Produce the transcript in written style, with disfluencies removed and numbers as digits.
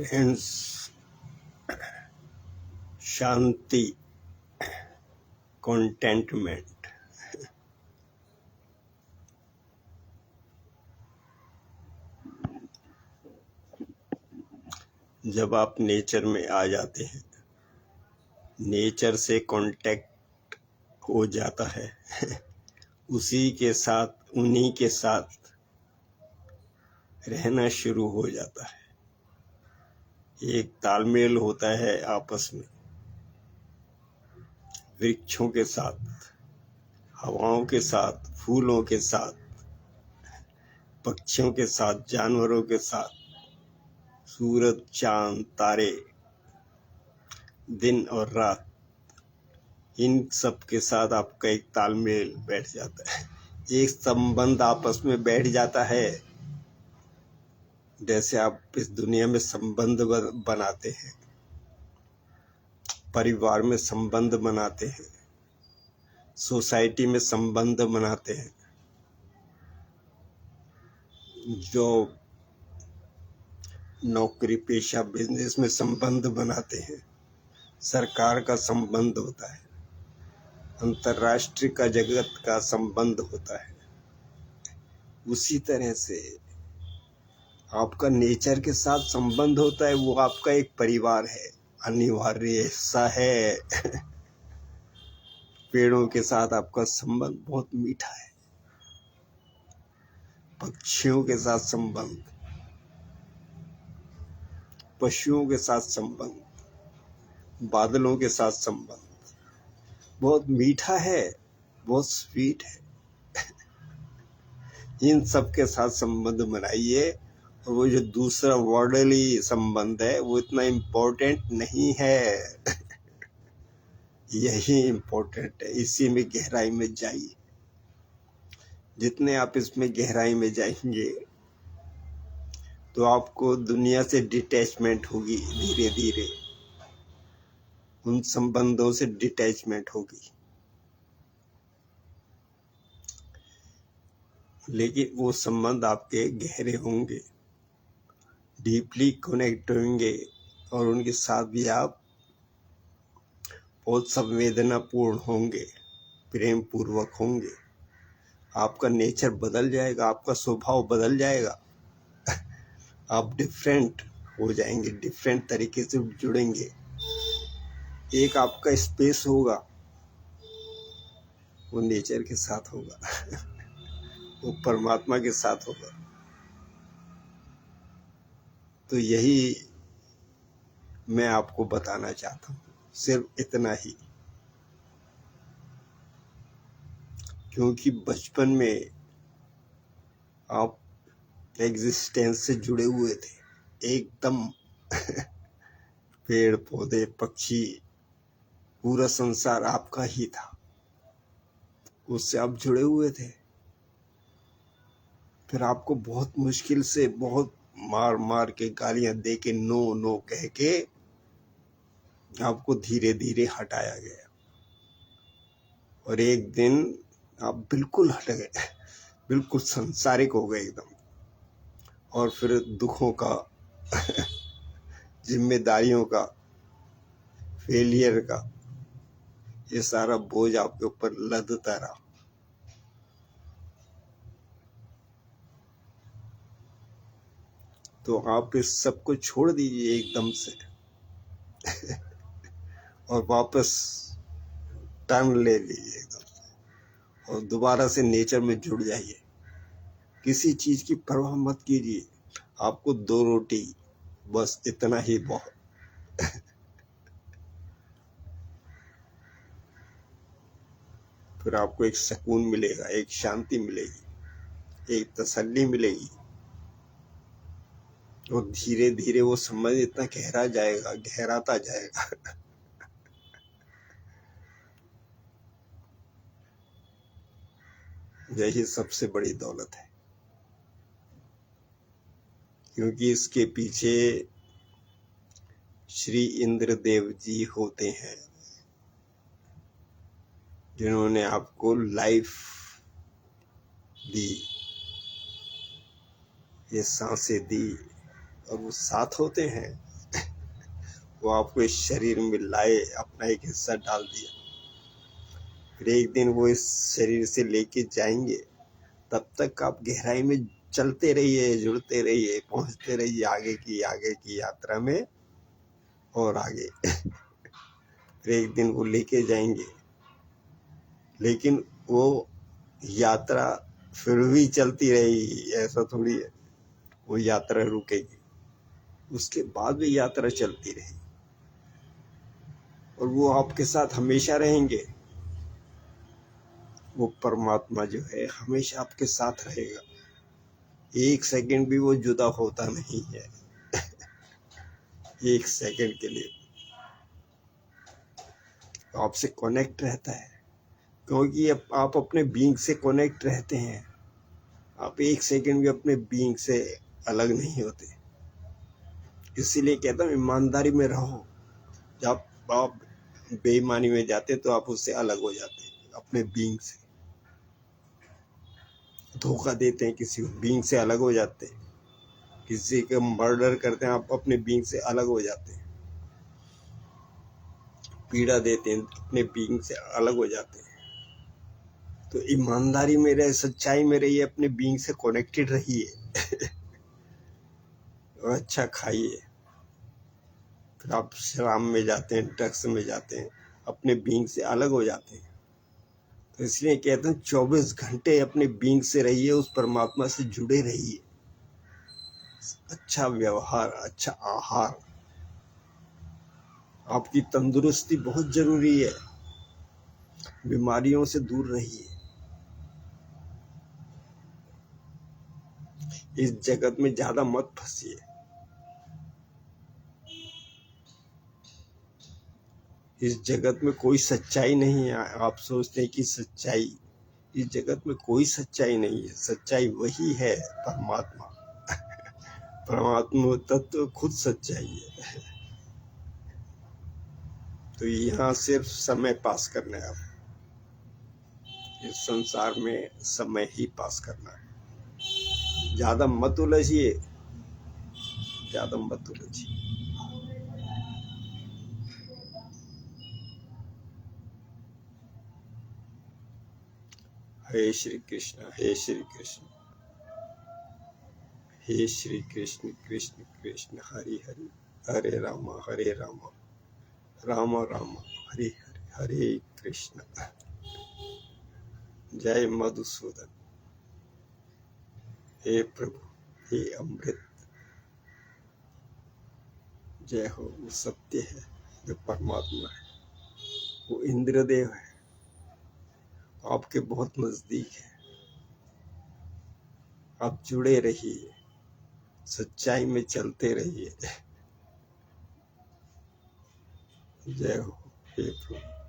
Friends, शांति, containment. जब आप nature में आ जाते हैं, नेचर से कांटेक्ट हो जाता है उसी के साथ, उन्हीं के साथ रहना शुरू हो जाता है। एक तालमेल होता है आपस में, वृक्षों के साथ, हवाओं के साथ, फूलों के साथ, पक्षियों के साथ, जानवरों के साथ, सूरज, चांद, तारे, दिन और रात, इन सब के साथ आपका एक तालमेल बैठ जाता है। एक संबंध आपस में बैठ जाता है। जैसे आप इस दुनिया में संबंध बनाते हैं, परिवार में संबंध बनाते हैं, सोसाइटी में संबंध बनाते हैं, जो नौकरी पेशा बिजनेस में संबंध बनाते हैं, सरकार का संबंध होता है, अंतर्राष्ट्रीय का जगत का संबंध होता है। उसी तरह से आपका नेचर के साथ संबंध होता है। वो आपका एक परिवार है, अनिवार्य हिस्सा है पेड़ों के साथ आपका संबंध बहुत मीठा है, पक्षियों के साथ संबंध, पशुओं के साथ संबंध, बादलों के साथ संबंध बहुत मीठा है, बहुत स्वीट है। इन सब के साथ संबंध बनाइए। और वो जो दूसरा वर्डली संबंध है वो इतना इम्पोर्टेंट नहीं है यही इम्पोर्टेंट है। इसी में गहराई में जाइए। जितने आप इसमें गहराई में जाएंगे तो आपको दुनिया से डिटैचमेंट होगी, धीरे धीरे उन संबंधों से डिटैचमेंट होगी। लेकिन वो संबंध आपके गहरे होंगे, डीपली कनेक्ट होंगे और उनके साथ भी आप बहुत संवेदनापूर्ण होंगे, प्रेम पूर्वक होंगे। आपका नेचर बदल जाएगा, आपका स्वभाव बदल जाएगा। आप डिफरेंट हो जाएंगे, डिफरेंट तरीके से जुड़ेंगे। एक आपका स्पेस होगा, वो नेचर के साथ होगा वो परमात्मा के साथ होगा। तो यही मैं आपको बताना चाहता हूँ, सिर्फ इतना ही। क्योंकि बचपन में आप एग्जिस्टेंस से जुड़े हुए थे एकदम पेड़ पौधे, पक्षी, पूरा संसार आपका ही था, उससे आप जुड़े हुए थे। फिर आपको बहुत मुश्किल से, बहुत मार मार के, गालियां दे के, नो नो कह के आपको धीरे धीरे हटाया गया। और एक दिन आप बिल्कुल हट गए, बिल्कुल संसारिक हो गए एकदम। और फिर दुखों का जिम्मेदारियों का, फेलियर का, ये सारा बोझ आपके ऊपर लदता रहा। तो आप इस सब को छोड़ दीजिए एकदम से और वापस टर्न ले लीजिए एकदम से और दोबारा से नेचर में जुड़ जाइए। किसी चीज की परवाह मत कीजिए। आपको 2 रोटी, बस इतना ही बहुत फिर आपको एक सुकून मिलेगा, एक शांति मिलेगी, एक तसल्ली मिलेगी। और धीरे धीरे वो समझ इतना गहरा जाएगा, गहराता जाएगा यही सबसे बड़ी दौलत है। क्योंकि इसके पीछे श्री इंद्रदेव जी होते हैं, जिन्होंने आपको लाइफ दी, ये सांसें दी, और वो साथ होते हैं वो आपको इस शरीर में लाए, अपना एक हिस्सा डाल दिया, फिर एक दिन वो इस शरीर से लेके जाएंगे। तब तक आप गहराई में चलते रहिए, जुड़ते रहिए, पहुंचते रहिए आगे की यात्रा में और आगे। फिर एक दिन वो लेके जाएंगे, लेकिन वो यात्रा फिर भी चलती रहेगी, ऐसा थोड़ी है वो यात्रा रुकेगी, उसके बाद भी यात्रा चलती रहेगी और वो आपके साथ हमेशा रहेंगे। वो परमात्मा जो है हमेशा आपके साथ रहेगा, एक सेकंड भी वो जुदा होता नहीं है। एक सेकंड के लिए आपसे कनेक्ट रहता है, क्योंकि आप अपने बीइंग से कनेक्ट रहते हैं। आप एक सेकंड भी अपने बीइंग से अलग नहीं होते। इसीलिए कहता हूँ ईमानदारी में रहो। जब आप बेईमानी में जाते तो आप उससे अलग हो जाते हैं, अपने बीइंग से। धोखा देते हैं किसी को, बीइंग से अलग हो जाते हैं। किसी का मर्डर करते हैं, आप अपने बीइंग से अलग हो जाते हैं। पीड़ा देते हैं, अपने बीइंग से अलग हो जाते हैं। तो ईमानदारी में रहे, सच्चाई में रहिए, अपने बीइंग से कनेक्टेड रहिए। और अच्छा खाइए। फिर आप शराब में जाते हैं, ड्रग्स में जाते हैं, अपने बीइंग से अलग हो जाते हैं। तो इसलिए कहते हैं 24 घंटे अपने बीइंग से रहिए, उस परमात्मा से जुड़े रहिए। अच्छा व्यवहार, अच्छा आहार, आपकी तंदुरुस्ती बहुत जरूरी है। बीमारियों से दूर रहिए। इस जगत में ज्यादा मत फंसिए। इस जगत में कोई सच्चाई नहीं है। आप सोचते हैं कि सच्चाई, इस जगत में कोई सच्चाई नहीं है। सच्चाई वही है, परमात्मा। परमात्मा तत्व खुद सच्चाई है। तो यहाँ सिर्फ समय पास करना है। आप इस संसार में समय ही पास करना है। ज्यादा मत उलझिए, ज्यादा मत उलझिए। हे श्री कृष्ण, हे श्री कृष्ण, हे श्री कृष्ण, कृष्ण कृष्ण हरि हरि, हरे राम राम राम हरे हरे, हरे कृष्ण। जय मधुसूदन। हे प्रभु, हे अमृत, जय हो। वो सत्य है, जो परमात्मा है, वो इंद्रदेव है, आपके बहुत नजदीक है। आप जुड़े रहिए, सच्चाई में चलते रहिए। जय हो हे प्रभु।